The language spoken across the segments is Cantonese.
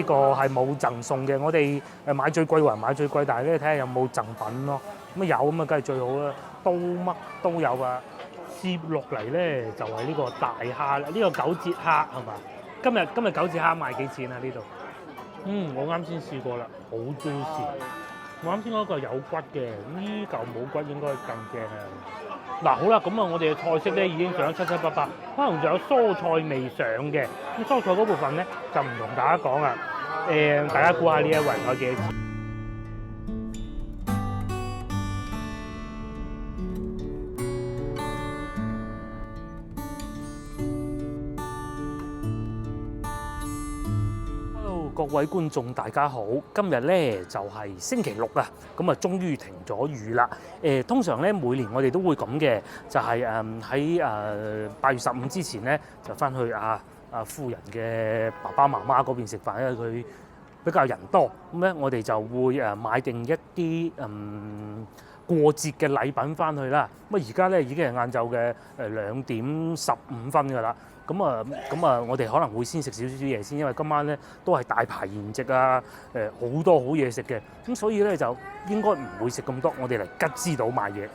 呢個係冇贈送嘅，我哋買最貴還買最貴，但係咧睇下有冇贈品咯。咁有咁啊，梗係最好啦。都乜都有啊！接落嚟咧就係呢個大蝦啦，呢個九節蝦係嘛？今日九節蝦賣幾錢啊？呢度？我啱先試過啦，好 juicy。我啱先嗰個有骨嘅，呢嚿冇骨應該更正啊！嗱，好啦，咁啊，我哋嘅菜式咧已經上咗七七八八，可能仲有蔬菜未上嘅。咁蔬菜嗰部分咧就唔同大家講啦。大家估下呢一圍有幾多錢？各位觀眾大家好，今日咧就係星期六啊，咁啊終於停咗雨啦。通常咧每年我哋都會咁嘅，就係喺8月15之前咧就翻去夫人嘅爸爸媽媽嗰邊食飯，因為佢比較人多，咁咧我哋就會買定一啲過節嘅禮品翻去啦。咁啊而家咧已經係晏晝嘅2點15分㗎啦。咁啊，我哋可能會先食少少嘢先，因為今晚咧都係大排筵席啊，好多好嘢食嘅，咁所以咧就應該唔會食咁多，我哋嚟吉之島買嘢。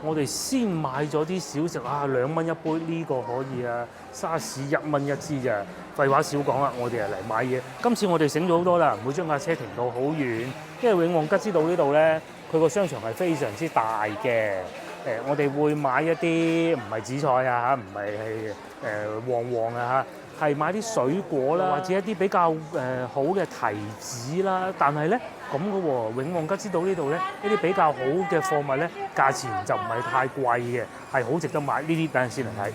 我哋先買咗啲小食啊，2蚊一杯呢個可以啊，沙士1蚊一支咋。廢話少講啦，我哋嚟買嘢。今次我哋醒咗好多啦，唔會將架車停到好遠，因為永旺吉之島呢度咧，佢個商場係非常之大嘅。我哋會買一啲唔係紫菜啊，唔係旺啊嚇，係買啲水果啦，或者一啲比較好嘅提子啦。但係咧咁嘅喎，永旺吉之島呢度咧，一啲比較好嘅貨物咧，價錢就唔係太貴嘅，係好值得買。呢啲等陣先嚟睇。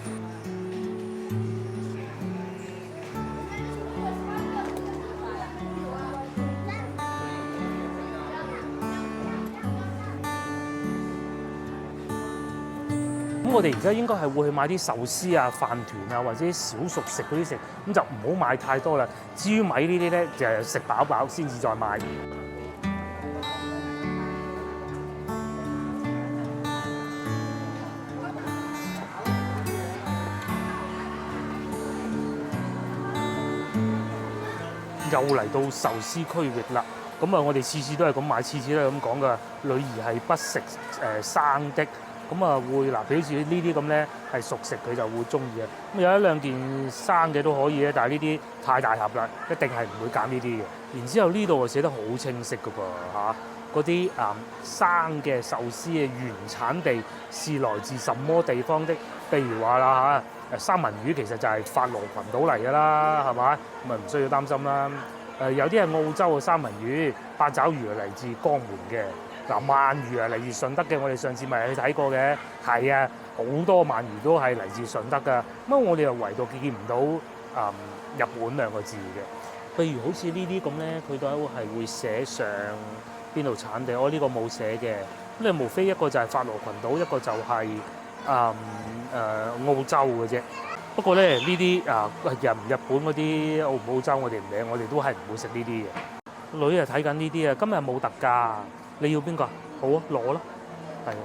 咁我哋而家應該係會去買啲壽司啊、飯團啊，或者小熟食嗰啲食，咁就唔好買太多啦。至於米呢啲咧，就係食飽飽先至再買。又嚟到壽司區域啦，咁啊，我哋次次都係咁買，次次都係咁講噶。女兒係不食生的。咁啊會嗱，譬如好似呢啲咁咧係熟食，佢就會中意嘅。咁有一兩件生嘅都可以咧，但係呢啲太大盒啦，一定係唔會揀呢啲嘅。然之後呢度啊寫得好清晰㗎噃嚇，嗰啲生嘅壽司嘅原產地是來自什麼地方的？譬如話啦嚇，三文魚其實就係法羅群島嚟㗎啦，係嘛？咁啊唔需要擔心啦。有啲係澳洲嘅三文魚，八爪魚係嚟自江門嘅。嗱，鰻魚啊嚟自順德嘅，我哋上次咪去睇過嘅，係啊，好多鰻魚都係嚟自順德噶。咁我哋又唯獨見唔到日本兩個字嘅。譬如好似呢啲咁咧，佢都係會寫上邊度產地。我呢個冇寫嘅。咁你無非一個就係法羅群島，一個就係澳洲嘅啫。不過咧，呢啲日本嗰啲澳唔澳洲我哋唔理，我哋都係唔會食呢啲嘅。女啊睇緊呢啲啊，今日冇特價。你要邊個啊？好啊，攞啦，係啊，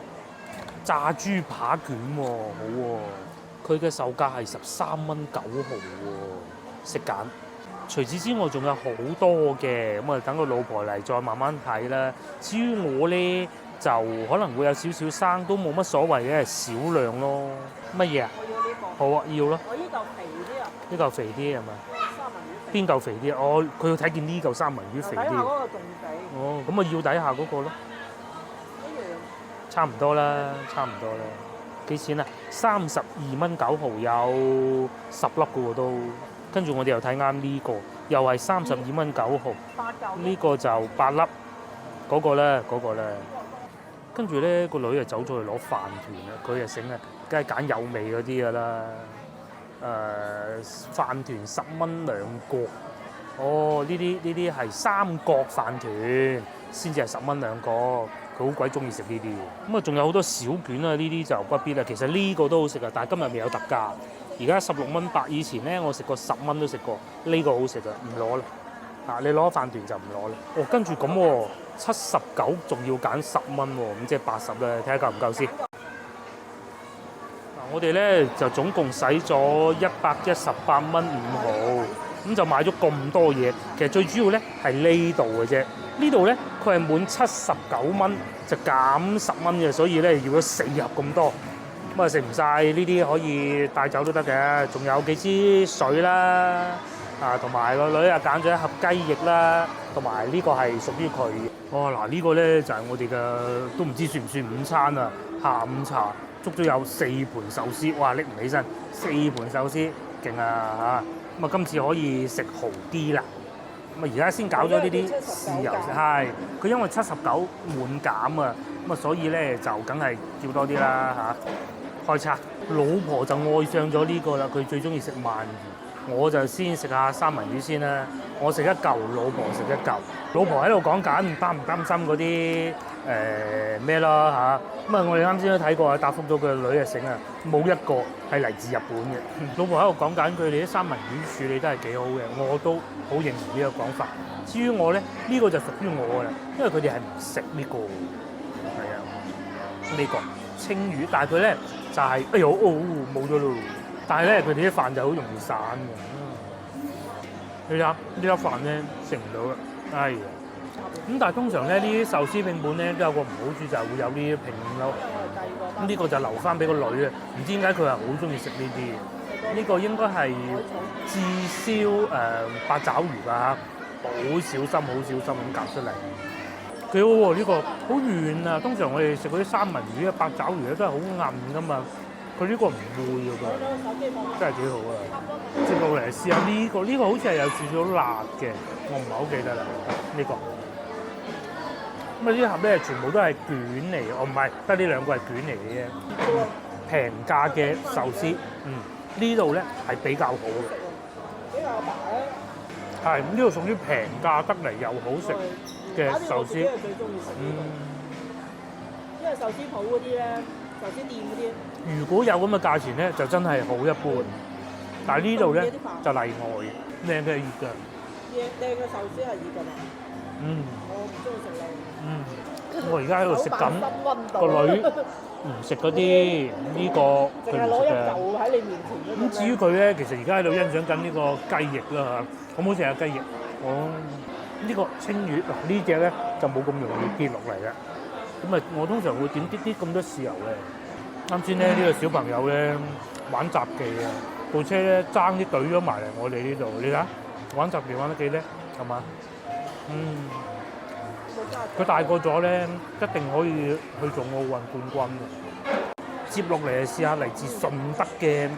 炸豬扒卷喎，好喎，佢嘅售價係13.9蚊喎，識揀。除此之外，仲有好多嘅，咁啊等個老婆嚟再慢慢睇啦。至於我咧，就可能會有少少生，都冇乜所謂嘅，少量咯。乜嘢啊？我要呢個。好啊，要咯。我呢嚿肥啲啊。呢嚿肥啲係咪？三文魚。邊嚿肥啲啊？佢要睇見呢嚿三文魚肥啲。睇下嗰個仲肥。哦，咁啊要底下嗰個咯。一樣。差唔多啦，差唔多啦。幾錢啊？32.9蚊有10粒嘅喎都。跟住我哋又睇啱呢個，又係32.9蚊。8嚿。呢個就8粒，嗰個咧，跟住咧個女就走咗去攞飯團啦，佢就醒啊，梗係揀有味嗰啲㗎啦。飯團10蚊2個。哦，呢啲係三角飯團，先至係10蚊2個。佢好鬼中意食呢啲嘅。咁啊，仲有好多小卷啊，呢啲就不必啦。其實呢個都好食啊，但係今日未有特價。而家16.8蚊，以前咧我食過10蚊都食過。呢個好食啊，唔攞啦。你攞飯團就唔攞啦。哦，跟住咁喎，79仲要揀10蚊喎，咁即係80啦。睇下夠唔夠先。我哋咧就總共使咗118.5毫。咁就買咗咁多嘢。其實最主要咧係呢度嘅啫，呢度咧佢係滿79蚊就減10蚊嘅，所以咧要咗4盒咁多。咁啊食唔晒呢啲可以帶走都得嘅，仲有幾支水啦，同埋個女啊揀咗一盒雞翼啦，同埋呢個係屬於佢。嗱呢個咧就係我哋嘅都唔知算唔算午餐啊，下午茶捉咗有4盤壽司，哇拎唔起身，4盤壽司勁啊嚇！咁啊今次可以食豪啲啦。咁啊而家先搞咗呢啲豉油，係佢因為79滿減啊，咁啊所以咧就梗係叫多啲啦嚇。開叉，老婆就愛上咗呢個啦，佢最中意食鰻魚，我就先食下三文魚先啦。我食一嚿，老婆食一嚿。老婆喺度講緊擔唔擔心嗰啲咩啦嚇。咁啊，我哋啱先都睇過啊，答覆咗佢個女嘅醒啊，冇一個係嚟自日本嘅。老婆喺度講緊佢哋啲三文魚處理都係幾好嘅，我都好認同呢個講法。至於我咧，呢個就屬於我㗎啦，因為佢哋係唔食呢個，係啊，呢個青魚，但係佢咧就係哎呦冇咗咯，但係咧佢哋啲飯就好容易散嘅。你睇下呢粒飯咧食唔到嘅，哎呀！咁但係通常咧呢啲壽司拼盤咧都有個唔好處就係會有啲拼咯。咁呢個就留翻俾個女啊，唔知點解佢係好中意食呢啲。呢個應該係炙燒八爪魚啊，好小心咁夾出嚟。幾好喎！呢個好軟啊！通常我哋食嗰啲三文魚啊、八爪魚咧都係好韌噶嘛，佢呢個唔會㗎噃，真係幾好啊！接落嚟試下呢個，呢個好似係有少少辣嘅，我唔係好記得啦。呢個咁啊，呢盒咧全部都係卷嚟嘅，唔係得呢兩個係卷嚟嘅啫。平價嘅壽司，呢度咧係比較好嘅，比較大。係呢度屬於平價得嚟又好食嘅壽司，因為壽司鋪嗰啲咧，壽司店嗰啲，如果有咁嘅價錢咧，就真係好一般。但係呢度咧就例外，靚嘅係熱㗎。靚嘅壽司係熱㗎嘛？我唔中意食靚。我而家喺度食緊，個女唔食嗰啲，呢個佢唔食嘅。喺你面前咁至於佢咧，其實而家喺度欣賞緊呢個雞翼啦嚇，好唔好食啊雞翼？呢個青魚嗱，呢隻咧就冇咁容易跌落嚟嘅。咁啊，我通常會點啲咁多豉油嘅。啱先咧，呢個小朋友咧玩雜技啊，部車咧爭啲懟咗埋嚟我哋呢度，你睇下玩雜技玩得幾叻，係嘛？佢大個咗咧，一定可以去做奧運冠軍嘅。接落嚟試下嚟自順德嘅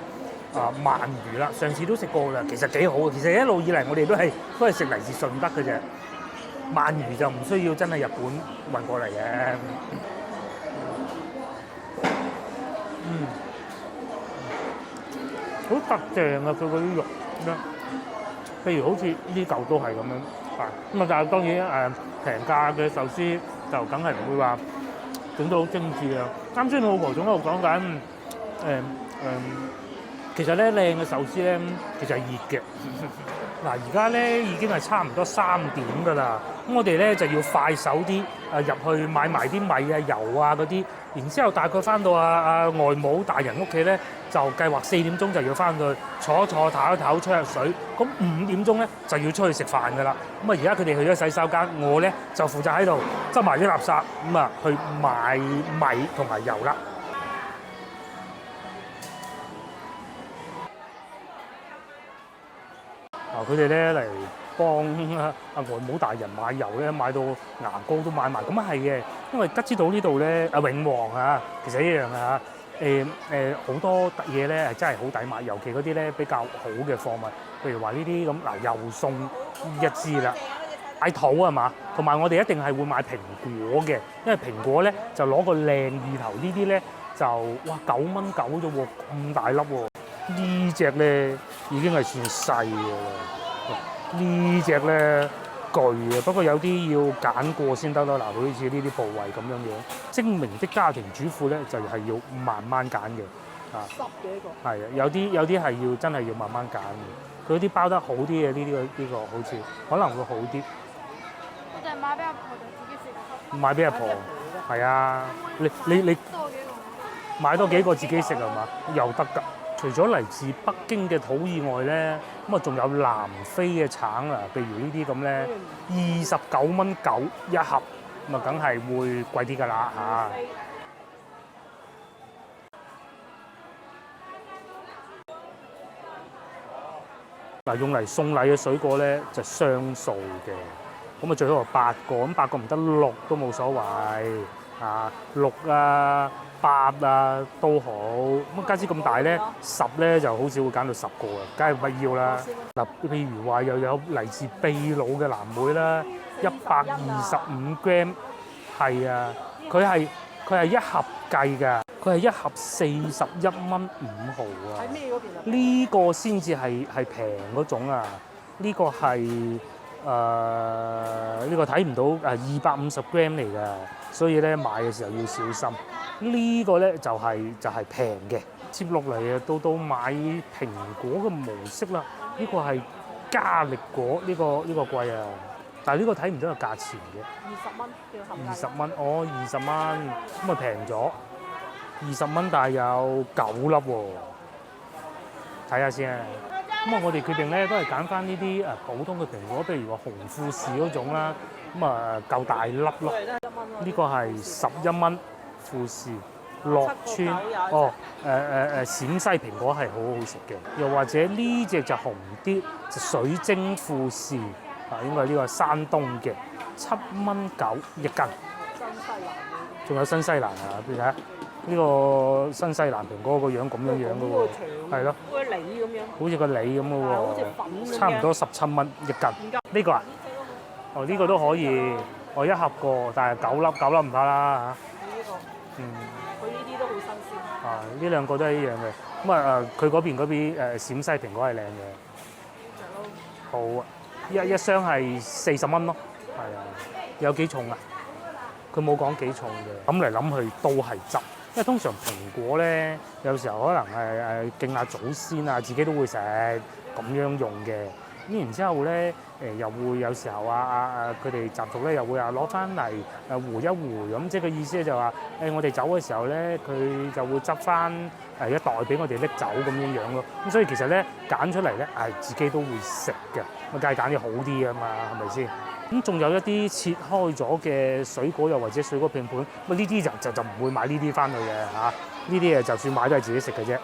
鰻魚啦，上次都食過啦，其實幾好嘅。其實一路以嚟我哋都係食嚟自順德嘅啫。鰻魚就唔需要真係日本運過嚟嘅。好特正啊！佢嗰啲肉咧，譬如好似呢嚿都係咁樣啊。咁啊，但係當然平價嘅壽司就梗係唔會話整到好精緻啊。啱先老婆仲喺度講緊其實咧靚嘅壽司咧，其實係熱嘅。嗱，而家咧已經係差唔多3點㗎啦。咁我哋咧就要快手啲入去買埋啲米啊、油啊嗰啲，然之後大概翻到外母大人屋企咧，就計劃4點鐘就要翻去坐一坐、唞一唞、吹下水。咁5點鐘咧就要出去食飯㗎啦。咁啊，而家佢哋去咗洗手間，我咧就負責喺度執埋啲垃圾，咁啊去買米同埋油啦。佢哋咧嚟幫外母大人買油咧，買到牙膏都買埋，咁啊係嘅，因為吉之島呢度咧永旺啊，其實一樣啊好多嘢咧係真係好抵買，尤其嗰啲咧比較好嘅貨物，譬如話呢啲咁嗱又送一支啦，買肚係嘛，同埋我哋一定係會買蘋果嘅，因為蘋果咧就攞個靚意頭，呢啲咧就哇9蚊9啫喎，咁大粒喎。呢隻咧已經係算細嘅啦，呢隻咧巨啊，不過有啲要揀過先得啦。嗱，好似呢啲部位咁樣樣，精明的家庭主婦咧就係要慢慢揀嘅，濕嘅呢個。係啊，有啲係要真係要慢慢揀嘅。佢啲包得好啲嘅呢個好似可能會好啲。我哋買俾阿婆就自己食。買俾阿婆，係啊，你買多幾個自己食係嘛？又得㗎。隨除咗嚟自北京嘅桃以外咧，咁啊仲有南非嘅橙啊，譬如呢啲咁咧，29.9一盒，咁啊梗係會貴啲㗎啦嚇。嗱，用嚟送禮嘅水果咧就雙數嘅，咁啊最好係8個，咁8個唔得6都冇所謂啊，6啊8啊都好。咁家姐咁大咧，10咧就好少會揀到10個啊，梗係唔要啦。嗱，譬如話又有嚟自秘魯嘅藍莓啦，125 gram， 係啊，佢係一盒計㗎。佢係一盒41蚊5毫啊！喺咩嗰邊啊？呢個先至係平嗰種啊！呢個係呢個睇唔到250 gram 嚟㗎，所以咧買嘅時候要小心。呢個咧就係平嘅。接落嚟啊，到買蘋果嘅模式啦。呢個係加力果，呢個貴啊！但係呢個睇唔到個價錢嘅。20蚊叫盒價。20蚊，哦20蚊，咁啊平咗。20蚊，但係有9粒喎，睇下先啊。咁啊，我哋決定咧都係揀翻呢啲普通嘅蘋果，譬如話紅富士嗰種啦，咁啊夠大粒咯。呢個係11蚊富士樂村，哦陝西蘋果係好好食嘅。又或者呢隻就紅啲，就水晶富士啊，應該係呢個山東嘅7.9蚊一斤。仲有新西蘭啊，譬如睇下。呢個新西蘭蘋果個樣咁樣嘅喎，係咯，好似梨咁樣，好似個梨咁嘅喎，差唔多17蚊一斤。呢個啊，哦呢個都可以，我一盒過，但係9粒唔怕啦嚇。呢個，佢呢啲都好新鮮。啊，呢兩個都係一樣嘅。咁啊佢嗰邊陝西蘋果係靚嘅。好啊，一箱係40蚊咯，係啊，有幾重啊？佢冇講幾重嘅，諗嚟諗去都係汁。因為通常蘋果咧，有時候可能係敬下祖先啊，自己都會食咁樣用嘅。咁然之後咧，又會有時候佢哋習俗咧又會攞翻嚟糊一糊咁，即係個意思就話我哋走嘅時候咧，佢就會執翻一袋俾我哋拎走咁樣樣咯。咁所以其實咧揀出嚟咧自己都會食嘅，咁梗係揀啲好啲啊嘛，係咪先？咁仲有一啲切開咗嘅水果，又或者水果拼盤，咁呢啲就唔會買呢啲翻去嘅嚇。呢啲就算買都係自己食嘅啫。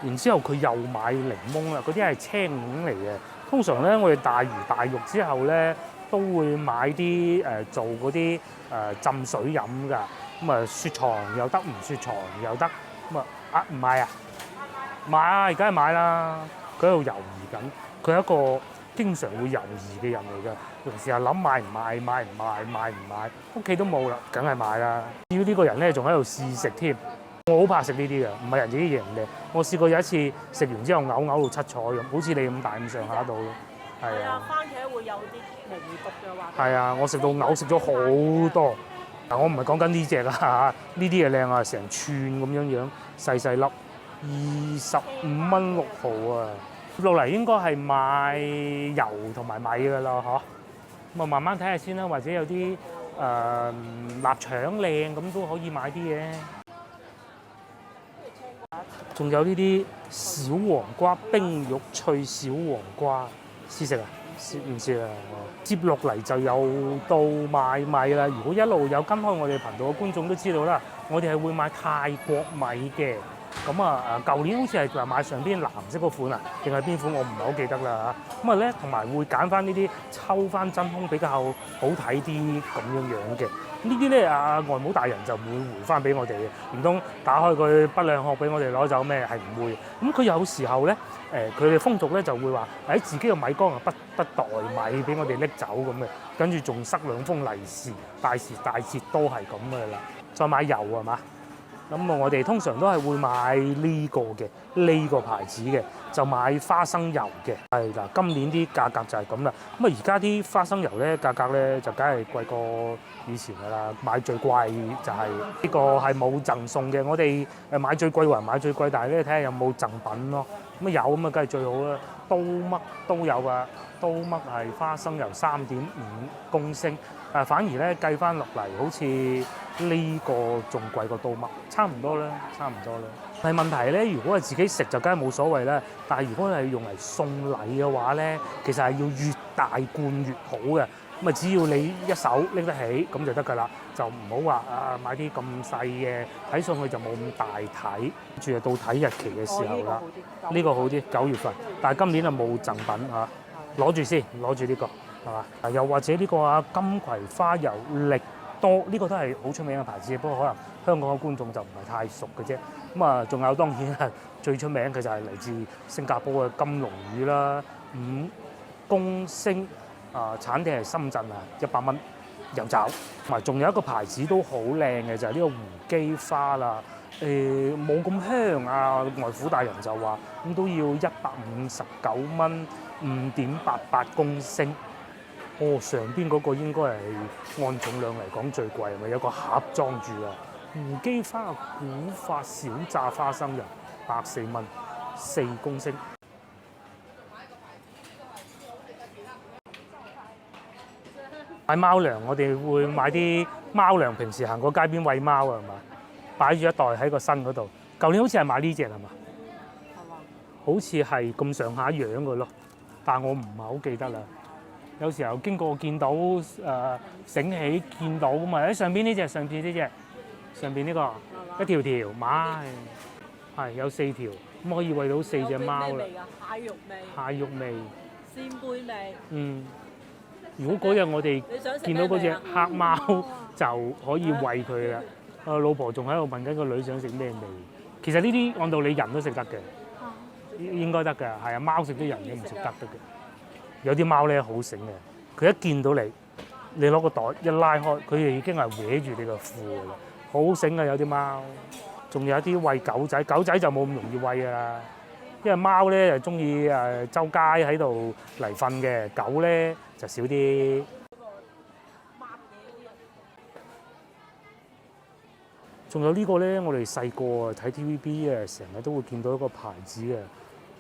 然之後佢又買檸檬啦，嗰啲係青檸嚟嘅。通常咧，我哋大魚大肉之後咧，都會買啲做嗰啲浸水飲㗎。咁啊雪藏又得，唔雪藏又得。咁唔買啊？買啊！而家係買啦。佢喺度猶豫緊，佢係一個經常會猶豫嘅人嚟㗎。平時又諗買唔買，屋企都冇啦，梗係買啦。至於呢個人咧，仲喺度試食添。我好怕食呢啲嘅，唔係人自己贏嘅。我試過有一次食完之後嘔到七彩咁，好似你咁大咁上下度咯。係啊，番茄會有啲微毒嘅話。係啊，我食到嘔，食咗好多。但我唔係講緊呢隻啊，呢啲嘢靚啊，成串咁樣細粒，25蚊6毫啊。落嚟應該係買油同埋米㗎啦，嗬。咁啊，慢慢睇下先啦，或者有啲臘腸靚咁都可以買啲嘅。仲有呢啲小黃瓜，冰肉脆小黃瓜，試食啊？唔試啊！接落嚟就有到買米啦。如果一路有跟開我哋頻道嘅觀眾都知道啦，我哋係會買泰國米嘅。咁啊舊年好似係話買上邊藍色嗰款啊，定係邊款我唔係好記得啦嚇。咁啊咧，同埋會揀翻呢啲抽翻真空比較好睇啲咁樣嘅。呢啲咧外母大人就唔會回翻俾我哋嘅，唔通打開佢不兩殼俾我哋攞走咩？係唔會。咁佢有時候咧佢哋風俗咧就會話喺自己嘅米缸啊不袋米俾我哋拎走咁嘅，跟住仲塞2封利是，大時大節都係咁嘅啦。再買油係嘛？咁我哋通常都係會買呢個嘅，呢個牌子嘅，就買花生油嘅。係嗱，今年啲價格就係咁啦。咁啊，而家啲花生油咧價格咧就梗係貴過以前㗎啦。買最貴就係呢個係冇贈送嘅。我哋買最貴還買最貴，但係咧睇下有冇贈品咯。咁有咁啊，梗係最好啦。刀嘜都有啊，刀嘜係花生油3.5公升，但係反而咧計翻落嚟，好似呢個仲貴過刀嘜，差唔多啦。但係問題咧，如果係自己食就梗係冇所謂啦。但係如果係用嚟送禮嘅話咧，其實係要越大罐越好嘅。咁啊，只要你一手拎得起咁就得㗎啦，就唔好話買啲咁細嘅，睇上去就冇咁大體。住係到睇日期嘅時候啦，呢個好啲9月份，但係今年啊冇贈品嚇，攞住先，攞住呢個係嘛？又或者呢個金葵花油力多，呢個都係好出名嘅牌子，不過可能香港嘅觀眾就唔係太熟嘅啫。咁啊，仲有當然係最出名嘅就係嚟自新加坡嘅金龍魚啦，5公升。產地係深圳100蚊有找，同埋仲有一個牌子都好靚嘅就係呢個胡姬花啦，冇咁香啊！外父大人就話咁都要159蚊5.88公升。上邊嗰個應該係按重量嚟講最貴，咪有個盒裝住啊！胡姬花古法小炸花生油104蚊4公升。買貓糧，我哋會買啲貓糧，平時行過街邊餵貓啊，係嘛？擺住一袋喺個身嗰度。舊年好似係買呢隻係嘛？係嘛？好似係咁上下樣嘅咯，但我唔係好記得啦。有時候經過見到醒起見到咁嘛，喺上邊呢隻，上邊呢個一條條買，係有4條，咁可以餵到4隻貓啦。蟹肉味、鮮貝味。如果嗰日我哋見到嗰隻黑貓，就可以餵佢啦。老婆仲喺度問緊個女想食咩味。其實呢啲按道理人都食得嘅，應該得㗎。係啊，貓食啲人嘅唔食得嘅。有啲貓咧好醒嘅，佢一見到你，你攞個袋一拉開，佢就已經係搲住你個褲㗎啦。好醒嘅有啲貓。仲有啲餵狗仔，狗仔就冇咁容易餵㗎啦。因為貓咧就中意周街喺度嚟瞓嘅，狗咧就少啲。仲有呢個咧，我哋細個睇 TVB 成日都會見到一個牌子嘅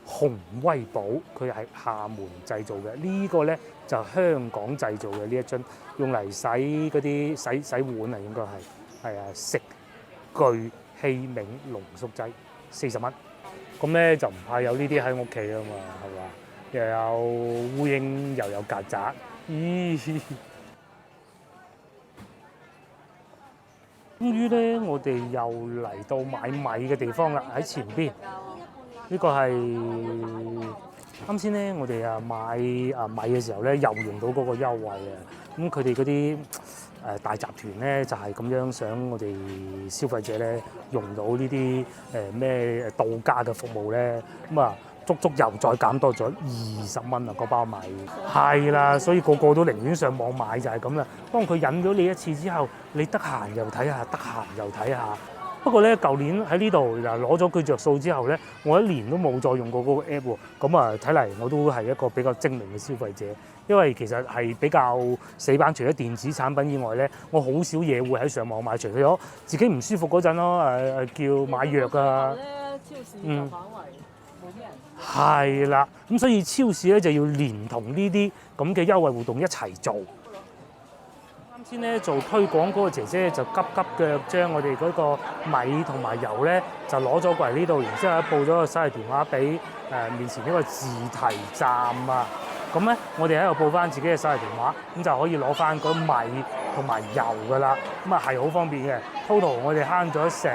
紅威寶，佢係廈門製造嘅。呢個咧就香港製造嘅呢一樽，用嚟洗嗰啲洗碗啊，應該係食具器皿濃縮劑，40蚊。咁咧就唔怕有呢啲喺屋企啊嘛，係嘛？又有烏蠅，又有曱甴。咦！終於咧，我哋又嚟到買米嘅地方啦，喺前邊。呢個係啱先咧，我哋買米嘅時候咧，又用到嗰個優惠啊！咁佢哋嗰啲大集團咧就係咁樣想我哋消費者咧用到呢啲咩到家嘅服務咧，咁啊足足又再減多咗20蚊啊！嗰包米係啦，所以個個都寧願上網買就係咁啦。當佢引咗你一次之後，你得閒又睇下，得閒又睇下。不過咧，舊年喺呢度嗱攞咗佢着數之後咧，我1年都冇再用過嗰個 app 喎。咁啊，睇嚟我都係一個比較精明嘅消費者，因為其實係比較死板。除咗電子產品以外咧，我好少嘢會喺上網買，除咗自己唔舒服嗰陣咯，叫買藥啊。超市就反為冇咩人。係啦，咁所以超市咧就要連同呢啲咁嘅優惠活動一齊做。先咧做推廣嗰個姐姐就急急腳將我哋嗰個米同埋油咧就攞咗過嚟呢度，然之後報咗個手提電話俾面前呢個自提站啊。咁咧我哋喺度報翻自己嘅手提電話，咁就可以攞翻嗰米同埋油噶啦。咁啊係好方便嘅。total 我哋慳咗成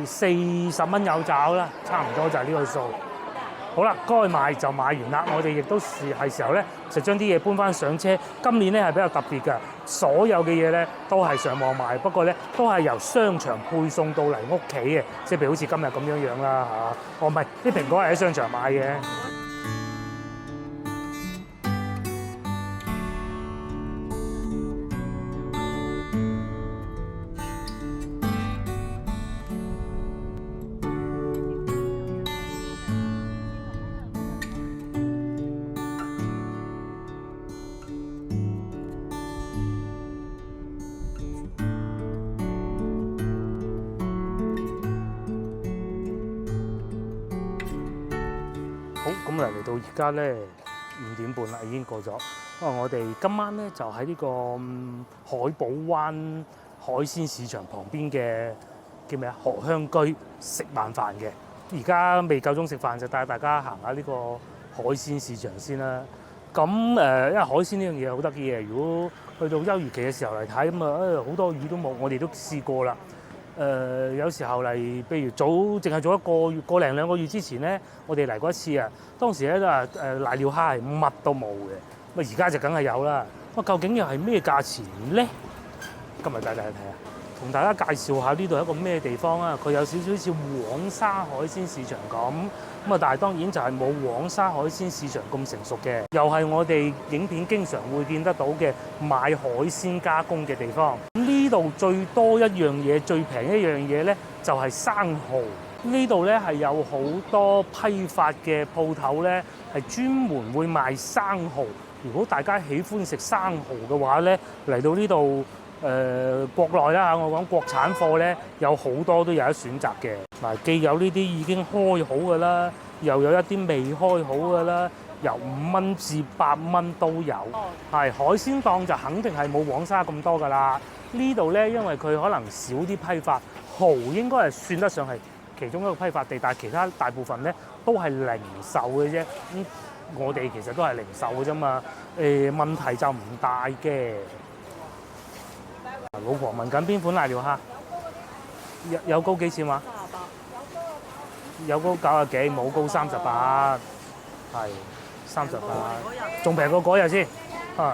40蚊有找啦，差唔多就係呢個數。好啦，該買就買完啦。我哋亦都係時候咧，就將啲嘢搬翻上車。今年咧係比較特別嘅，所有嘅嘢咧都係上網買，不過咧都係由商場配送到嚟屋企嘅，即係譬如好似今日咁樣樣啦嚇。哦，唔係，啲蘋果係喺商場買嘅。嚟到而家咧5點半啦，已經過咗。我哋今晚咧就喺呢個海寶灣海鮮市場旁邊嘅叫咩啊荷香居食晚飯嘅。而家未夠鐘食飯，就帶大家行下呢個海鮮市場先啦。咁因為海鮮呢樣嘢好得意嘅，如果去到休漁期嘅時候嚟睇，咁啊好多魚都冇，我哋都試過啦。有時候嚟，譬如淨係早一個月、個零兩個月之前咧，我哋嚟過一次啊。當時咧都話瀨尿蝦係乜都冇嘅，咁而家就梗係有啦。究竟又係咩價錢咧？今日帶大家睇下，同大家介紹下呢度係一個咩地方啊？佢有少少似黃沙海鮮市場咁啊，但係當然就係冇黃沙海鮮市場咁成熟嘅，又係我哋影片經常會見得到嘅買海鮮加工嘅地方。呢度最多一樣嘢、最平一樣嘢咧，就係生蠔。呢度咧係有好多批發嘅鋪頭咧，係專門會賣生蠔。如果大家喜歡食生蠔嘅話咧，嚟到呢度國內啦，我講國產貨咧，有好多都有得選擇嘅。嗱，既有呢啲已經開好嘅啦，又有一啲未開好嘅啦，由5蚊至8蚊都有。係海鮮檔就肯定係冇黃沙咁多㗎啦。呢度咧，因為佢可能少啲批發，蠔應該係算得上係其中一個批發地，但係其他大部分咧都係零售嘅啫。我哋其實都係零售嘅啫嘛。問題就唔大嘅。老婆問緊邊款瀨尿蝦？有高幾錢話？有高90幾，冇高38，係38，仲平過嗰日先。係。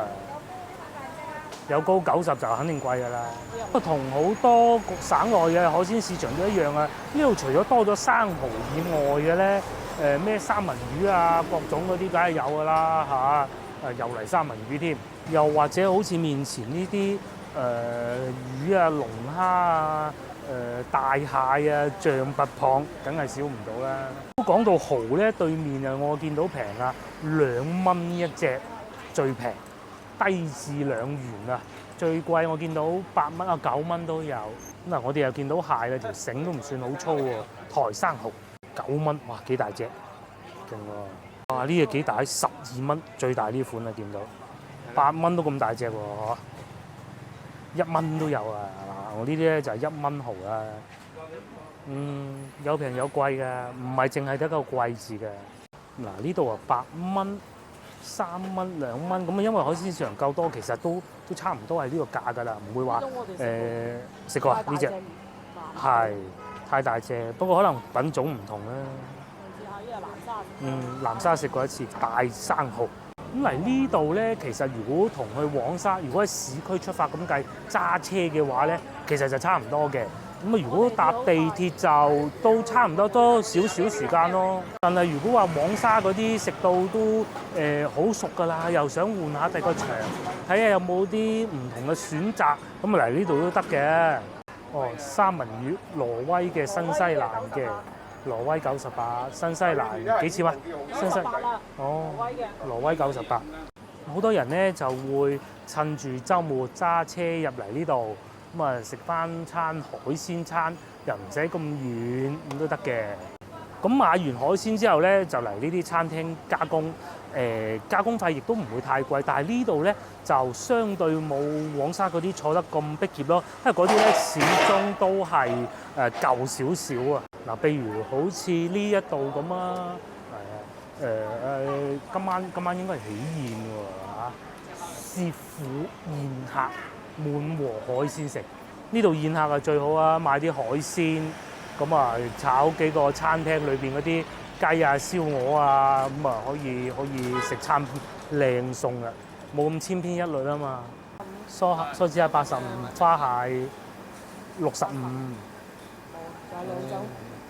有高90就肯定貴㗎啦。同好多省外嘅海鮮市場都一樣啊。呢度除咗多咗生蠔以外嘅咧，咩三文魚啊，各種嗰啲梗係有㗎啦嚇。又嚟三文魚添，又或者好似面前呢啲魚啊、龍蝦啊、大蟹啊、象拔蚌，梗係少唔到啦。都講到蠔咧，對面啊我見到平啊，2蚊一隻最平。低至2元啊，最貴我見到8蚊啊9蚊都有。嗱，我哋又見到蟹啦，條繩都唔算好粗喎。台生蠔9蚊，哇幾大隻，勁喎！哇呢隻幾大，12蚊最大呢款啊，見到8蚊都咁大隻喎，1蚊都有啊。我呢啲咧就係1蚊蠔啦。有平有貴㗎，唔係淨係得個貴字嘅。嗱呢度啊8蚊。3蚊2蚊咁啊，因為海鮮市場夠多，其實都差唔多係呢個價㗎啦，唔會話食過呢隻係太大隻，不過可能品種唔同啦。試下呢個南沙。南沙食過一次大生蠔。咁嚟呢度咧，其實如果同去黃沙，如果喺市區出發咁計揸車嘅話咧，其實就差唔多嘅。咁啊，如果搭地鐵就都差唔多多少少時間咯。但係如果話黃沙嗰啲食到都好熟㗎啦，又想換下第個場，睇下有冇啲唔同嘅選擇，咁啊嚟呢度都得嘅。三文魚挪威嘅新西蘭嘅，挪威98，新西蘭幾錢啊？新西挪威98。好多人咧就會趁住週末揸車入嚟呢度。咁啊，食翻餐海鮮餐又唔使咁遠，咁都得嘅。咁買完海鮮之後咧，就嚟呢啲餐廳加工。加工費亦都唔會太貴，但係呢度咧就相對冇黃沙嗰啲坐得咁逼夾咯，因為嗰啲咧始終都係舊少少啊。嗱，譬如好似呢一度咁啊，今晚應該係喜宴喎嚇，師傅宴客。滿和海鮮食，呢度宴客啊最好啊，買啲海鮮，咁啊炒幾個餐廳裏邊嗰啲雞啊、燒鵝啊，咁啊可以食餐靚餸啊，冇咁千篇一律啊嘛。梭子蟹85，花蟹65。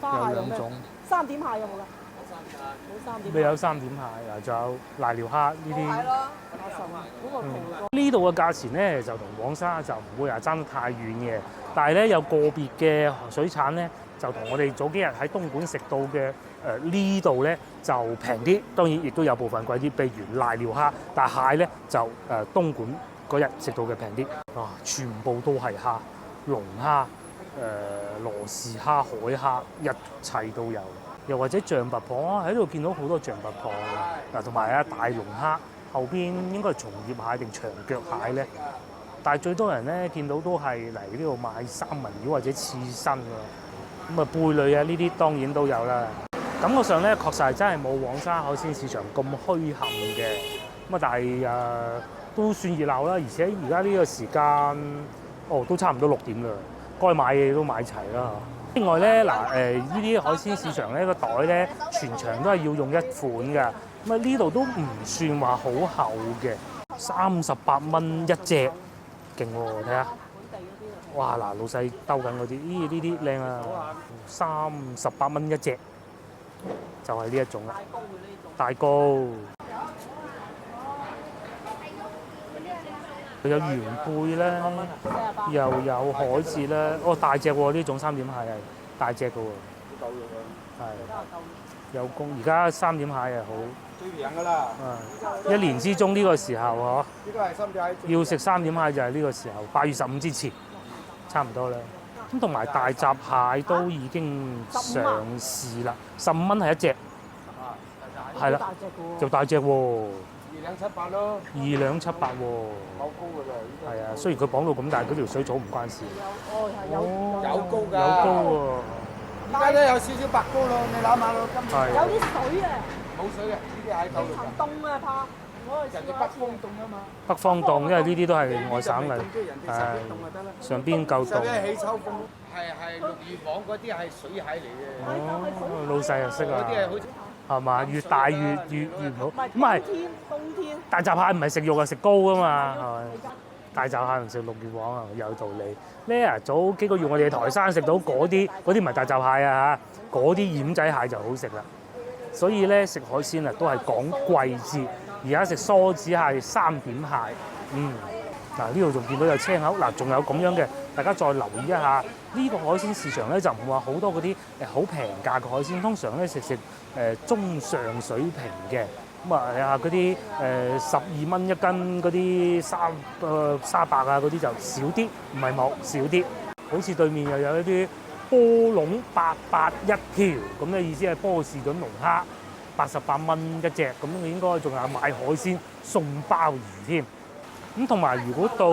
有兩種。3點蟹有冇㗎？冇3點。未有3點蟹，仲有瀨尿蝦呢啲。係咯，80嗰個平過。呢度嘅價錢咧就同黃沙就唔會話爭得太遠嘅，但係咧有個別嘅水產咧就同我哋早幾日喺東莞食到嘅呢度咧就平啲，當然亦都有部分貴啲，譬如瀨尿蝦，但係蟹咧就東莞嗰日食到嘅平啲。全部都係蝦，龍蝦、羅氏蝦、海蝦，一切都有。又或者象拔蚌，喺度見到好多象拔蚌嘅嗱，同埋大龍蝦後邊應該係松葉蟹定長腳蟹咧。但係最多人咧見到都係嚟呢度買三文魚或者刺身㗎。咁啊貝類啊呢啲當然都有啦。感覺上咧確實係真係冇黃沙海鮮市場咁墟冚嘅。咁啊但係都算熱鬧啦，而且而家呢個時間都差唔多6點啦，該買嘅都買齊啦。另外咧呢啲海鮮市場咧個袋咧全場都係要用一款㗎。咁啊呢度都唔算話好厚嘅，38蚊一隻，勁喎！睇下，哇嗱老細兜緊嗰啲，呢啲靚啊，38蚊一隻，就係呢一種啦，大膏。有元貝啦，又有海蜇啦，大隻喎，呢種3點蟹係大隻嘅喎，係有公，而家3點蟹係好最平㗎啦，一年之中呢個時候嗬，呢個係3點蟹，要食3點蟹就係呢個時候，8月15之前差唔多啦。咁同埋大閘蟹都已經上市啦，15蚊係一隻，係啦，就大隻喎。2兩700咯，2兩700喎，好高㗎啦，係啊，雖然佢綁到咁大，嗰條水草唔關事。有高㗎，有高喎。而家都有少少白膏咯，你諗下咯，今年有啲水啊，冇水嘅，呢啲蟹夠㗎。凍啊怕，我人哋北方凍啊嘛。北方凍，因為呢啲都係外省嚟，上邊夠凍。上邊起秋風，係綠葉網嗰啲係水蟹嚟嘅。老細又識啊。嗰啲係好似。係嘛？越大越唔好。咁係冬天大閘蟹唔係食肉啊，食膏㗎嘛，係咪？大閘蟹唔食綠葉黃啊，有道理。呢早幾個月我哋喺台山食到嗰啲唔係大閘蟹啊嚇，嗰啲奄仔蟹就好食啦。所以咧食海鮮啊都係講季節。而家食梭子蟹、3點蟹，嗱呢度仲見到有青口，嗱仲有咁樣嘅，大家再留意一下。呢個海鮮市場咧就唔會話好多嗰啲好平價嘅海鮮，通常咧食中上水平嘅。咁啊嗰啲12蚊一斤嗰啲沙白啊嗰啲就少啲，唔係冇少啲。好似對面又有一啲波龍88一條，咁嘅意思係波士頓龍蝦88蚊一隻，咁應該仲有買海鮮送鮑魚添。咁同埋如果到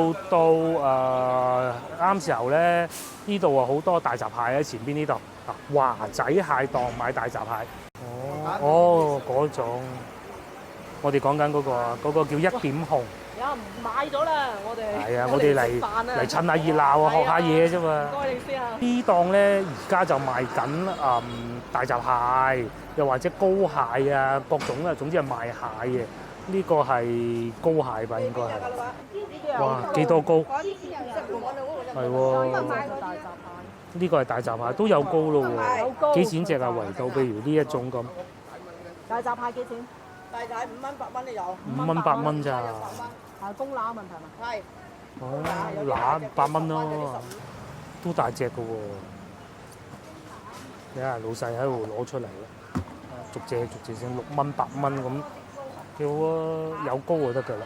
啱時候咧，呢度啊好多大閘蟹喺前邊呢度華仔蟹檔買大閘蟹。嗰種，我哋講緊嗰個叫1點紅。有人買咗啦，我哋係啊，我哋嚟趁下熱鬧啊，學下嘢啫嘛。唔該你先啊。呢檔咧而家就賣緊大閘蟹，又或者膏蟹啊，各種啊，總之係賣蟹嘅。呢個係膏蟹吧，應該係。哇，幾多膏？係喎。呢個係大閘蟹，都有膏咯喎。幾錢隻啊？圍到，譬如呢一種咁。大閘蟹幾錢？大閘蟹5蚊8蚊都有。5蚊8蚊咋？係公乸問題嘛？係。乸8蚊咯，都大隻嘅喎。你睇下老細喺度攞出嚟啦，逐隻先6蚊8蚊咁。幾好啊！有膏就得㗎啦。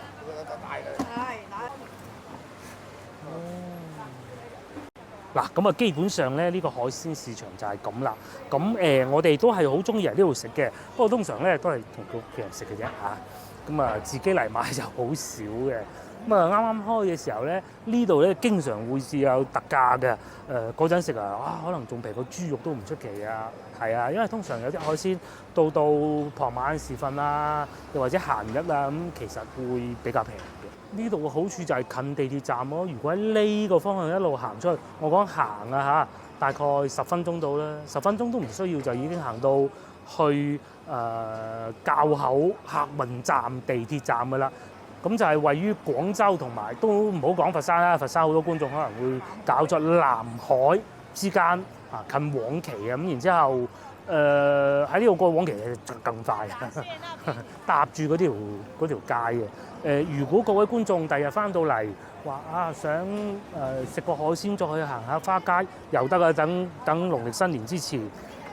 嗱，咁啊，基本上咧，呢個海鮮市場就係咁啦。咁我哋都係好中意嚟呢度食嘅，不過通常咧都係同屋企人食嘅啫嚇。咁啊，自己嚟買就好少嘅。咁啊，啱啱開嘅時候咧，呢度咧經常會試有特價嘅。嗰陣食啊，可能仲平過豬肉都唔出奇啊。係啊，因為通常有啲海鮮到傍晚時分啊，又或者閒日啊，咁其實會比較平嘅。呢度嘅好處就係近地鐵站咯。如果喺呢個方向一路行出去，我講行啊嚇，大概10分鐘到啦，10分鐘都唔需要就已經行到去滘口客運站地鐵站㗎啦。咁就係位於廣州同埋都唔好講佛山啦，佛山好多觀眾可能會搞咗南海之間啊，近黃岐啊，咁然之後喺呢度過黃岐就更快，搭住嗰條街嘅。如果各位觀眾第日翻到嚟話想食個海鮮再去行下花街又得啊，等農曆新年之前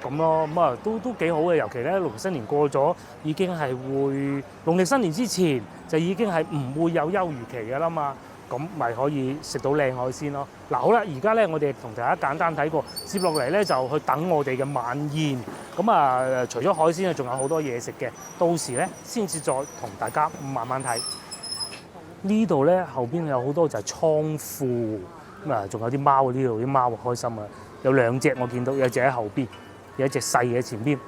咁咯，咁啊都幾好嘅。尤其咧農曆新年過咗，已經係會農曆新年之前就已經係唔會有休漁期㗎啦嘛，咁咪可以食到靚海鮮咯。嗱好啦，而家咧我哋同大家簡單睇過，接落嚟咧就去等我哋嘅晚宴。咁啊，除咗海鮮啊，仲有好多嘢食嘅。到時咧，先至再同大家慢慢睇。呢度咧後邊有好多就係倉庫，咁啊，仲有啲貓，呢度啲貓開心啊！有2隻我見到，有隻喺後邊，有一隻細嘅喺前邊。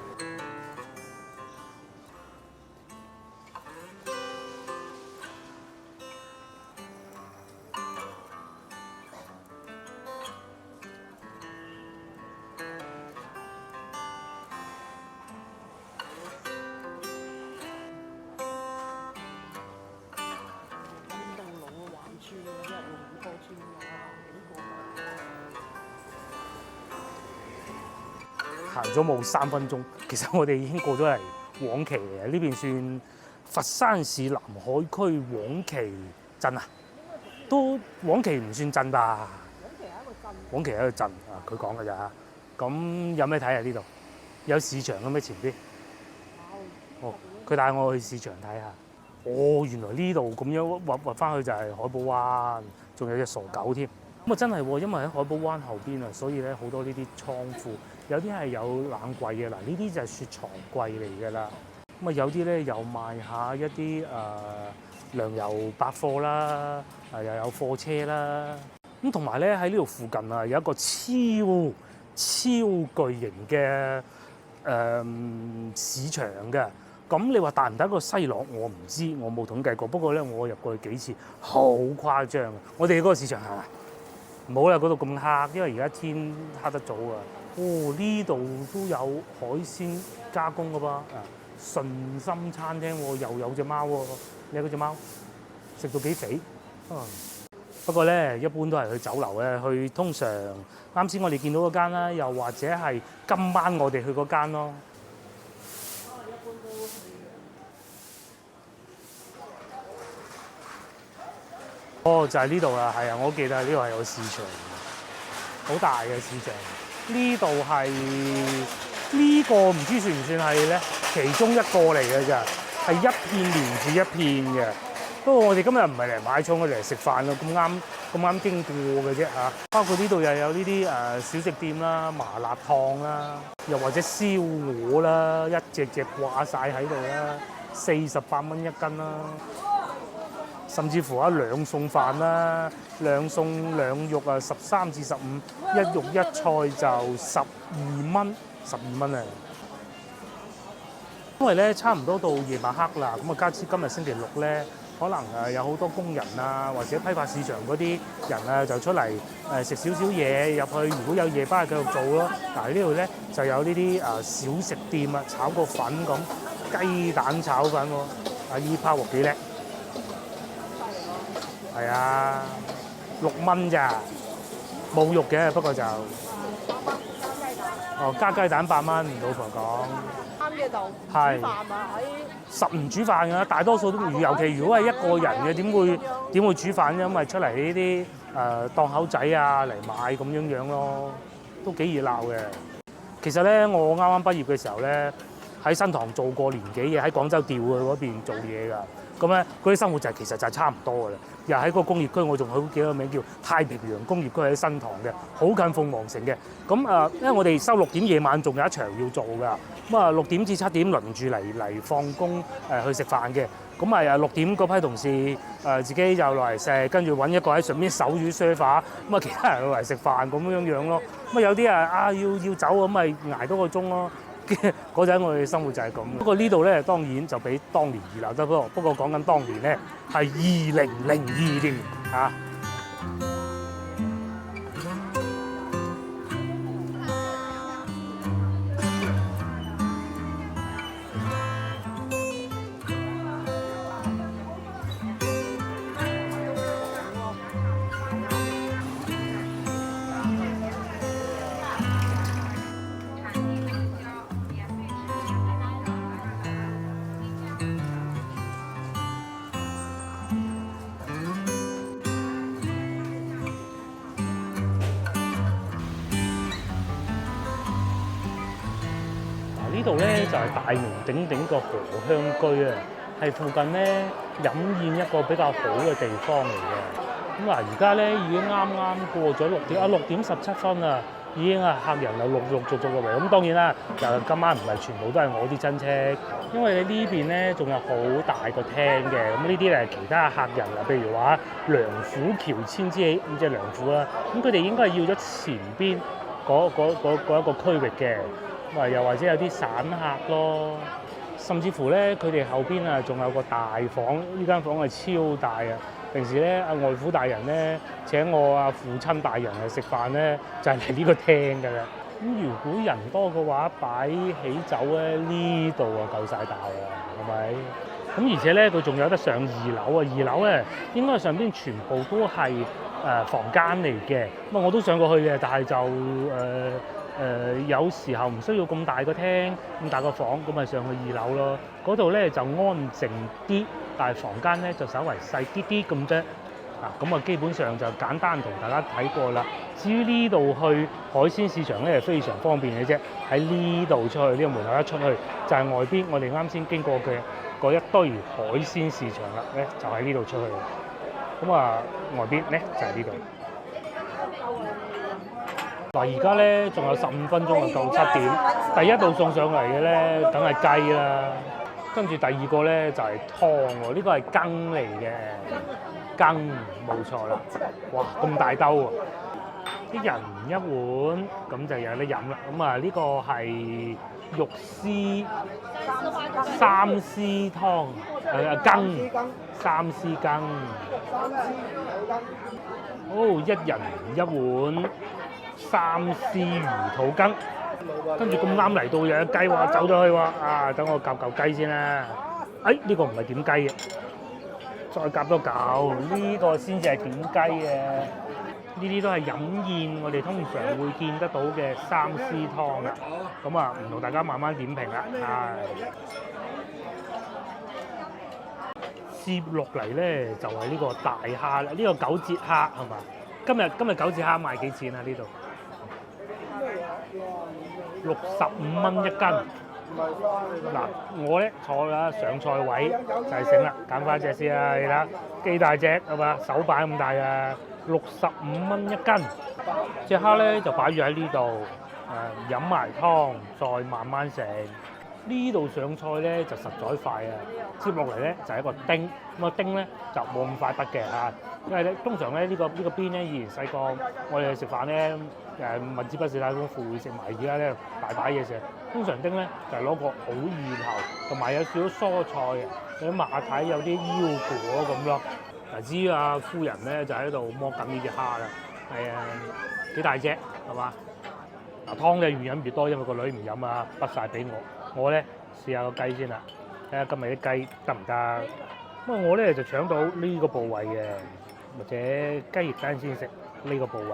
行咗冇3分鐘，其實我哋已經過咗嚟黃岐嚟。呢邊算佛山市南海區黃岐鎮啊，都黃岐唔算鎮吧？黃岐係一個鎮啊，佢講㗎咋。咁有咩睇啊？呢度有市場嘅咩前邊？哦，佢帶我去市場睇下。哦，原來呢度咁樣畫翻去就係海寶灣，仲有隻傻狗添。咁啊真係喎，因為喺海寶灣後邊啊，所以咧好多呢啲倉庫，有啲係有冷櫃嘅。嗱，呢啲就係雪藏櫃嚟㗎啦。咁啊有啲咧又賣下一啲糧油百貨啦，又有貨車啦。咁同埋咧喺呢度附近啊有一個超巨型嘅市場嘅。咁你話大唔大個西朗？我唔知，我冇統計過。不過咧，我入過去幾次，好誇張。我哋嗰個市場係咪？唔好啦，嗰度咁黑，因為而家天黑得早啊。哦，呢度都有海鮮加工㗎噃，順心餐廳喎，又有隻貓喎。你睇嗰隻貓，食到幾肥啊！不過咧，一般都係去酒樓咧，去通常啱先我哋見到嗰間啦，又或者係今晚我哋去嗰間咯。哦，就係呢度啦，係啊，我記得呢度係有市場，好大嘅市場。呢度係呢個唔知算唔算係咧？其中一個嚟嘅咋，係一片連住一片嘅。不過我哋今日唔係嚟買餸，我哋嚟食飯咯。咁啱經過嘅啫嚇。包括呢度又有呢啲小食店啦、麻辣燙啦，又或者燒鵝啦，一隻掛晒喺度啦，48蚊一斤啦。甚至乎兩餸飯啦，2餸2肉啊，13至15，一肉一菜就12蚊啊！因為咧差唔多到夜晚黑啦，咁啊加之今日星期6咧，可能有好多工人啊，或者批發市場嗰啲人啊，就出嚟食少少嘢入去。如果有夜班，繼續做咯。嗱，呢度咧就有呢啲小食店啊，炒個粉咁，雞蛋炒粉喎，阿姨拋鑊幾叻。係啊，6蚊咋，冇肉嘅，不過就加雞蛋8蚊，老婆講。啱嘅就煮飯啊，實唔煮飯㗎，大多數都尤其如果係一個人嘅，點會煮飯啫？因為出嚟呢啲檔口仔啊嚟買咁樣咯，都幾熱鬧嘅。其實咧，我啱啱畢業嘅時候咧，喺新塘做過年幾嘅，喺廣州調去嗰邊做嘢㗎。咁咧，嗰啲生活其實就係差唔多㗎啦。又喺個工業區，我仲好記得個名叫太平洋工業區，喺新塘嘅，好近鳳凰城嘅。咁因為我哋收6點，夜晚仲有一場要做㗎。咁6點至7點輪住嚟放工去食飯嘅。咁6點嗰批同事自己就落嚟食，跟住揾一個喺上面守住 server， 咁其他人落嚟食飯咁樣咯。咁有啲要走咁咪捱多個鐘咯。嗰陣我哋生活就係咁。不過呢度咧當然就比當年熱鬧得多。不過講緊當年咧係2002年嚇。呢度咧就係大名鼎鼎個荷香居啊，係附近咧飲宴一個比較好嘅地方嚟嘅。咁而家咧已經啱過咗6點，6點17分啊。已經係客人又陸陸續續入嚟。咁當然啦，就今晚唔係全部都係我啲親戚，因為你呢邊咧仲有好大個廳嘅。咁呢啲係其他客人啊，譬如話梁府喬遷之咁即係梁府啦。咁佢哋應該係要咗前邊嗰一個區域嘅。咁啊，又或者有啲散客咯。甚至乎咧，佢哋後邊啊，仲有個大房，呢間房係超大啊！平時咧，阿外父大人咧請我啊父親大人嚟食飯咧，就係嚟呢個廳㗎啦。咁如果人多嘅話，擺喜酒咧呢度啊夠晒大啊，係咪？咁而且咧，佢仲有得上2樓啊！2樓咧應該上邊全部都係房間嚟嘅。咁啊，我都上過去嘅，但係就有時候唔需要咁大個廳、咁大個房，咁咪上去2樓咯。嗰度咧就安靜啲，但係房間咧就稍為細啲啲咁啫。咁啊基本上就簡單同大家睇過啦。至於呢度去海鮮市場咧係非常方便嘅啫，喺呢度出去呢個門口一出去就係外邊我哋啱先經過嘅嗰一堆海鮮市場啦，咧就喺呢度出去。咁啊外邊咧就係呢度。嗱，而家咧仲有15分鐘就到7點。第一道送上嚟嘅咧，梗係雞啦。跟住第二個咧就係湯喎，呢個係羹嚟嘅，羹冇錯啦。哇，咁大兜喎！一人一碗，咁就有得飲啦。咁啊，呢個係肉絲三絲湯，羹三絲羹。哦，一人一碗三絲魚肚羹。跟住咁啱嚟到有隻雞話走咗去喎，等我夾嚿雞先啦。呢個唔係點雞嘅，再夾多嚿，呢個先至係點雞嘅。呢啲都係飲宴我哋通常會見得到嘅三絲湯啦。咁啊，唔同大家慢慢點評啦。接落嚟咧就係呢個大蝦啦，呢個9節蝦係嘛？今日9節蝦賣幾錢啊？呢度65蚊一斤。嗱，我咧坐啦上菜位就係醒啦，揀翻隻先啊！你睇幾大隻係嘛？手板咁大啊，65蚊一斤。隻蝦咧就擺住喺呢度，飲埋湯再慢慢食。呢度上菜咧就實在快啊！接落嚟咧就係一個丁，咁啊丁咧就冇咁快得嘅嚇，因為咧通常咧呢個邊咧以前細個我哋食飯咧民之不是太豐富會食埋，而家咧大把嘢食。通常丁咧就係攞個好意頭，同埋有少少蔬菜嘅，有啲馬蹄，有啲腰果咁咯。嗱，至於阿夫人咧就喺度剝緊呢隻蝦啦，係啊幾大隻係嘛？嗱，湯嘅越飲越多，因為個女唔飲啊，畢晒俾我。我咧試下個雞先啦，睇下今日啲雞得唔得？咁啊，我咧就搶到呢個部位嘅，或者雞翼單先食呢個部位。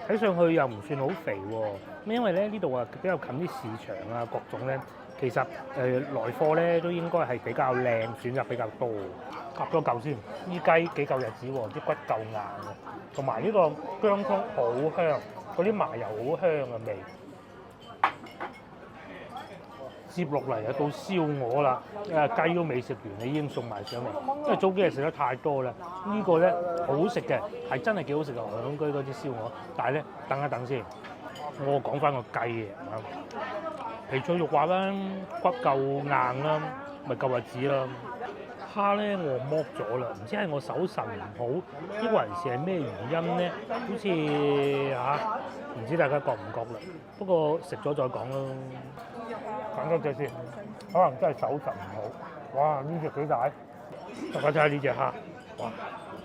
睇上去又唔算好肥喎，咁因為咧呢度啊比較近啲市場啊，各種咧其實來貨咧都應該係比較靚，選擇比較多。夾咗嚿先，呢雞幾嚿日子喎，啲骨夠硬喎，同埋呢個薑葱好香，嗰啲麻油好香嘅味。接落嚟啊，到燒鵝啦，雞都未食完，你已經送埋上嚟，因為早幾日食得太多啦。呢個咧好食嘅，係真係幾好食嘅海香居嗰啲燒鵝。但係咧，等一等先，我講翻個雞嘅，皮脆肉滑啦，骨夠硬啦，咪夠日子啦。蝦咧我剝咗啦，唔知係我手神唔好，抑或係咩原因咧？好似唔知大家覺唔覺啦。不過食咗再講咯。揀多隻先，可能真係手神唔好。哇！呢隻幾大？大家睇下呢隻蝦，哇！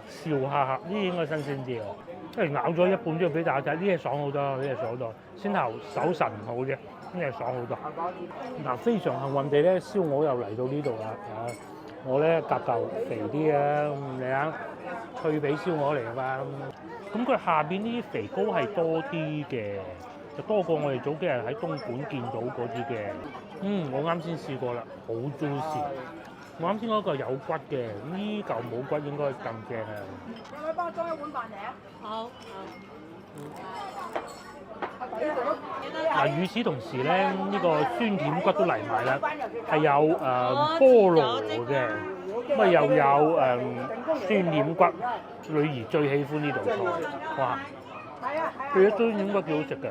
燒蝦，呢啲應該新鮮啲喎。即係咬咗一半之後俾大家睇，呢隻爽好多，呢隻爽好多。先頭手神唔好啫，呢隻爽好多。嗱，非常幸運地咧，燒鵝又嚟到呢度啦。我咧夾嚿肥啲嘅，你睇脆皮燒鵝嚟㗎嘛。咁佢下邊呢啲肥膏係多啲嘅。就多過我哋早幾日喺東莞見到嗰啲嘅。我啱先試過啦，好 juicy。我啱先嗰個有骨嘅，呢嚿冇骨應該更正啊！可唔可以幫我裝一碗飯嚟啊？好。嗱，與此同時咧，呢個酸甜骨都嚟埋啦，係有菠蘿嘅，咁啊又有酸甜骨，女兒最喜歡呢道菜，哇！佢啲酸甜骨幾好食嘅。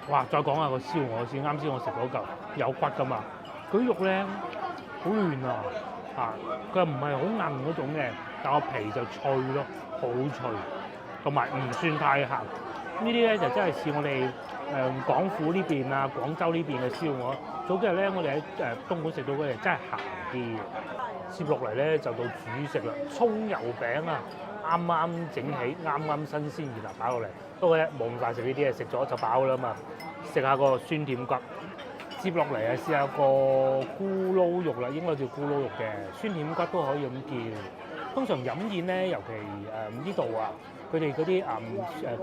哇！再講下個燒鵝先，啱先我食嗰嚿有骨噶嘛，佢啲肉咧好嫩啊，佢又唔係好硬嗰種嘅，但個皮就脆咯，好脆，同埋唔算太鹹。呢啲咧就真係似我哋廣府呢邊啊、廣州呢邊嘅燒鵝。早幾日咧，我哋喺東莞食到嗰隻真係鹹啲嘅。接落嚟咧就到主食啦，葱油餅啊，啱啱整起，啱啱新鮮熱辣擺落嚟。不過咧冇咁快食呢啲嘢，食咗就飽啦嘛。食下個酸甜骨。接落嚟啊，試下個咕嚕肉啦，應該叫咕嚕肉嘅酸甜骨都可以咁叫。通常飲宴咧，尤其呢度啊，佢哋嗰啲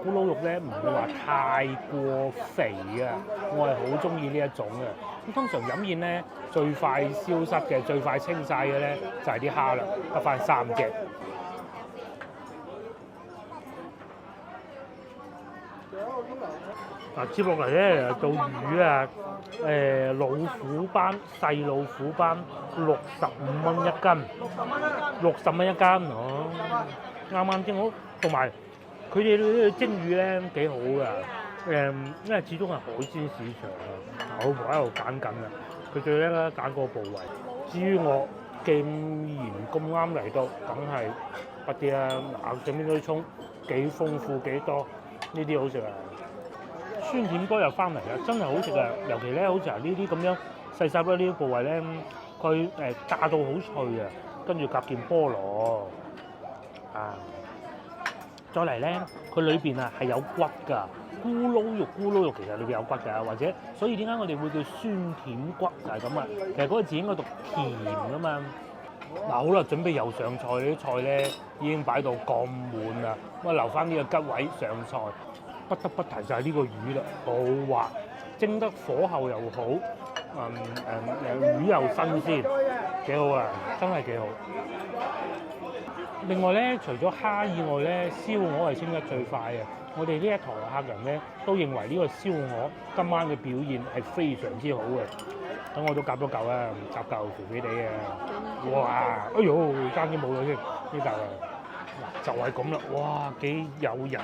咕嚕肉咧唔會話太過肥啊，我係好中意呢一種嘅。咁通常飲宴咧最快消失嘅、最快清晒嘅咧就係啲蝦啦，得翻3隻。嗱，接落嚟咧到魚啊，老虎斑細老虎斑65蚊一斤，60蚊一斤，哦，啱啱先好。同埋佢哋呢啲蒸魚咧幾好噶，因為始終係海鮮市場啊，老婆喺度揀緊啊，佢最叻咧揀個部位。至於我既然咁啱嚟到，梗係不啲啦，嗱上面嗰啲葱幾豐富幾多，呢啲好食啊！酸甜骨又翻嚟啦，真係好食啊！尤其咧，好似係呢啲咁樣細細粒呢啲部位咧，佢炸到好脆啊，跟住夾件菠蘿啊，再嚟咧，佢裏邊啊係有骨㗎，咕嚕肉其實裏邊有骨㗎，或者所以點解我哋會叫酸甜骨就係咁啊？其實嗰個字應該讀甜㗎嘛。嗱好啦，準備又上菜，啲菜咧已經擺到咁滿啦，咁啊留翻呢個吉位上菜。不得不提就係呢個魚啦，好滑，蒸得火候又好，魚又新鮮，幾好啊，真係幾好。另外咧，除咗蝦以外咧，燒鵝係清得最快嘅。我哋呢一台客人咧都認為呢個燒鵝今晚嘅表現係非常之好嘅。等我都夾咗嚿啊，夾嚿肥肥地嘅。哇！哎呦，爭啲冇咗添呢嚿啊！嗱，就係咁啦，哇，幾有癮，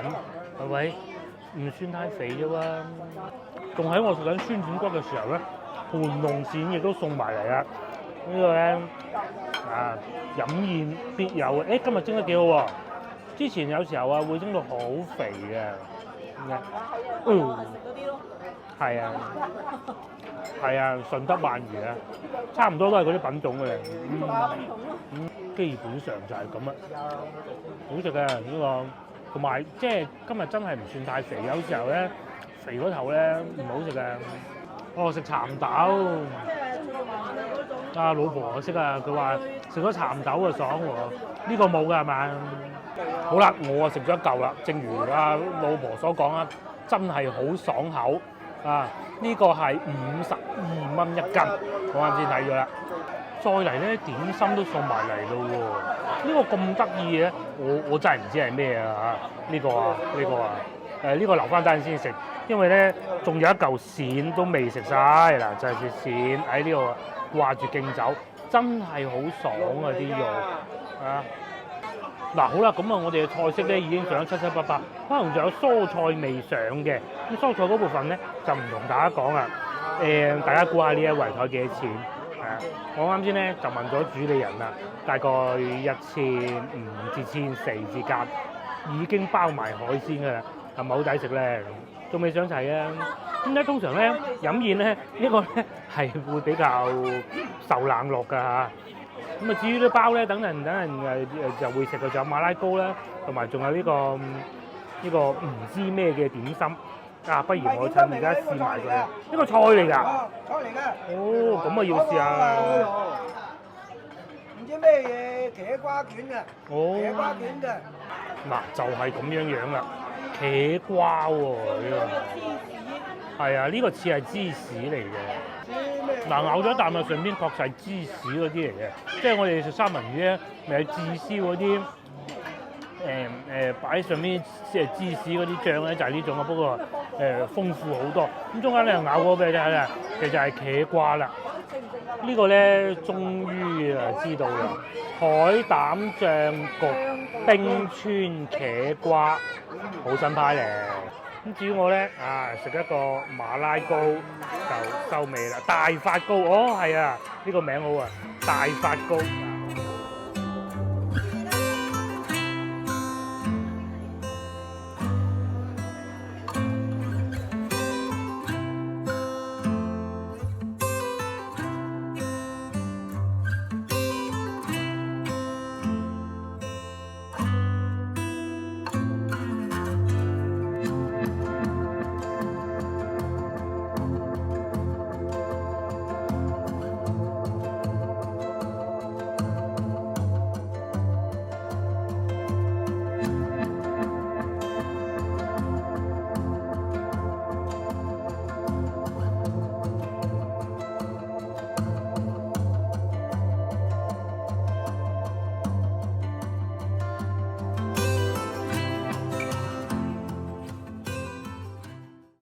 係咪？唔算太肥啫喎，仲喺我食緊酸甜骨嘅時候咧，盤龍鱔亦都送埋嚟啦。呢個咧飲宴必有嘅。今日蒸得幾好喎！之前有時候啊會蒸到好肥嘅，係啊，順德鰻魚啊，差唔多都係嗰啲品種嘅。基本上就係咁啊，好食嘅呢個。同埋即係今日真係唔算太肥，有時候咧肥嗰頭咧唔好食嘅。我食蠶豆，啊老婆我識啊，佢話食咗蠶豆啊爽喎。呢個冇㗎係咪？好啦，我啊食咗一嚿啦。正如阿老婆所講啊，真係好爽口啊！呢個係52蚊一斤，我啱先睇咗啦。再嚟咧點心都送埋嚟咯喎！呢個咁得意嘅，我真係唔知係咩啊嚇！呢個呢個留翻等陣先食，因為咧仲有一嚿鱔都未食晒嗱，就係鱔喺呢度掛住敬酒，真係好爽啊啲肉啊！嗱好啦，咁啊我哋嘅菜式咧已經上咗七七八八，可能仲有蔬菜未上嘅，咁蔬菜嗰部分咧就唔同大家講啦。大家估下呢一圍台幾多錢？我啱先咧就問咗主理人啦，大概1500至1400之間，已經包埋海鮮㗎啦，係咪好抵食咧？仲未上齊啊！點解通常咧飲宴咧呢個咧係會比較受冷落㗎嚇？咁啊至於啲包咧，等人就會食嘅，就有馬拉糕啦，同埋仲有呢個唔知咩嘅點心。啊，不如我趁而家試埋佢，呢個菜嚟㗎。菜嚟嘅。哦，咁啊要試下。唔知咩嘢茄瓜卷嘅。哦。茄瓜卷嘅。嗱，就係咁樣啦，茄瓜喎呢個。係啊，呢個似係芝士嚟嘅。嗱，咬咗一啖啊，上邊確實係芝士嗰啲嚟嘅，即係我哋食三文魚咧，咪係炙燒嗰啲。擺上面即係芝士嗰啲醬咧，就係呢種啊，不過豐富好多。咁中間咧咬過俾你睇啦，其實係茄瓜啦。呢個咧終於知道啦，海膽醬焗冰川茄瓜，好新派咧。咁至於我咧食一個馬拉糕就收尾啦，大發糕哦係啊，呢個名好啊，大發糕。